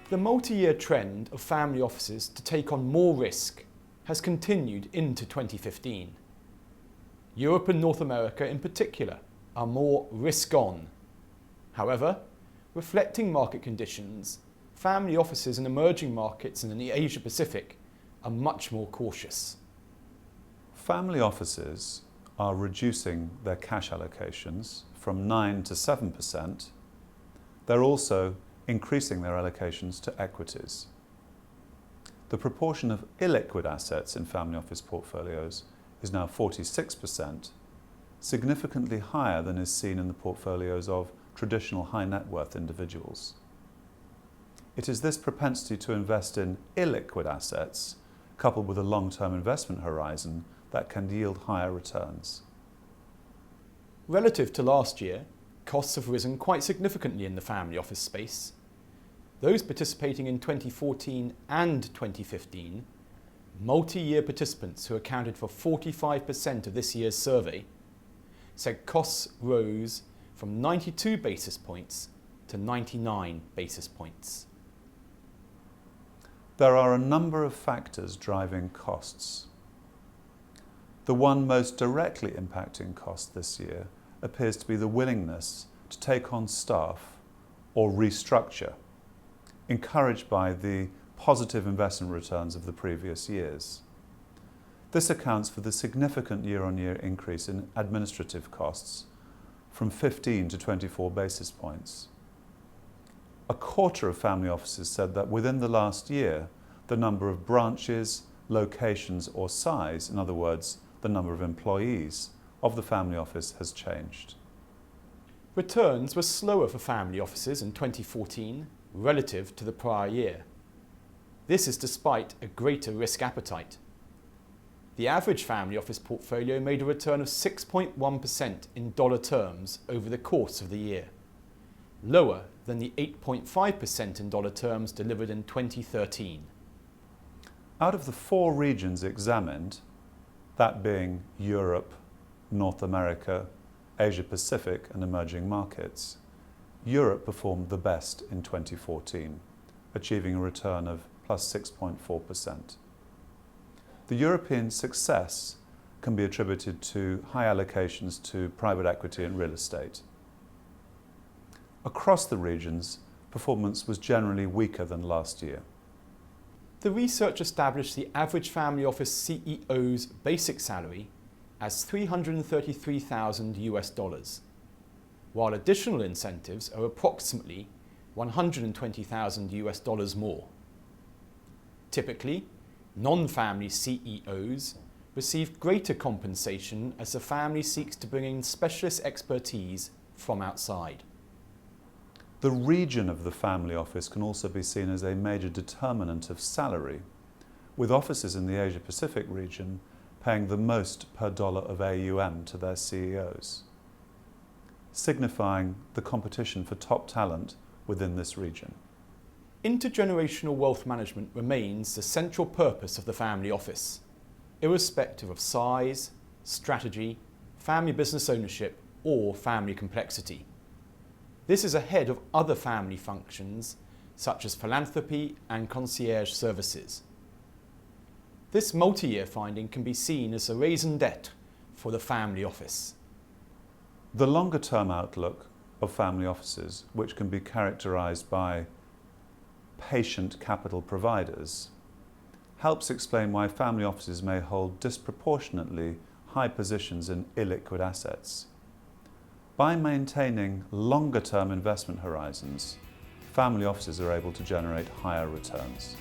The multi-year trend of family offices to take on more risk has continued into 2015. Europe and North America in particular are more risk-on. However, reflecting market conditions, family offices in emerging markets and in the Asia Pacific are much more cautious. Family offices are reducing their cash allocations from 9 to 7%. They're also increasing their allocations to equities. The proportion of illiquid assets in family office portfolios is now 46%, significantly higher than is seen in the portfolios of traditional high net worth individuals. It is this propensity to invest in illiquid assets, coupled with a long-term investment horizon, that can yield higher returns. Relative to last year, costs have risen quite significantly in the family office space. Those participating in 2014 and 2015, multi-year participants who accounted for 45% of this year's survey, said costs rose from 92 basis points to 99 basis points. There are a number of factors driving costs. The one most directly impacting costs this year appears to be the willingness to take on staff or restructure, encouraged by the positive investment returns of the previous years. This accounts for the significant year-on-year increase in administrative costs from 15 to 24 basis points. A quarter of family offices said that within the last year, the number of branches, locations or size, in other words, the number of employees of the family office has changed. Returns were slower for family offices in 2014 relative to the prior year. This is despite a greater risk appetite. The average family office portfolio made a return of 6.1% in dollar terms over the course of the year, lower than the 8.5% in dollar terms delivered in 2013. Out of the 4 regions examined, that being Europe, North America, Asia Pacific and emerging markets, Europe performed the best in 2014, achieving a return of plus 6.4%. The European success can be attributed to high allocations to private equity and real estate. Across the regions, performance was generally weaker than last year. The research established the average family office CEO's basic salary as $333,000 US, while additional incentives are approximately $120,000 US more. Typically, non-family CEOs receive greater compensation as the family seeks to bring in specialist expertise from outside. The region of the family office can also be seen as a major determinant of salary, with offices in the Asia Pacific region paying the most per dollar of AUM to their CEOs, signifying the competition for top talent within this region. Intergenerational wealth management remains the central purpose of the family office, irrespective of size, strategy, family business ownership, or family complexity. This is ahead of other family functions such as philanthropy and concierge services. This multi-year finding can be seen as a raison d'etre for the family office. The longer-term outlook of family offices, which can be characterised by patient capital providers, helps explain why family offices may hold disproportionately high positions in illiquid assets. By maintaining longer-term investment horizons, family offices are able to generate higher returns.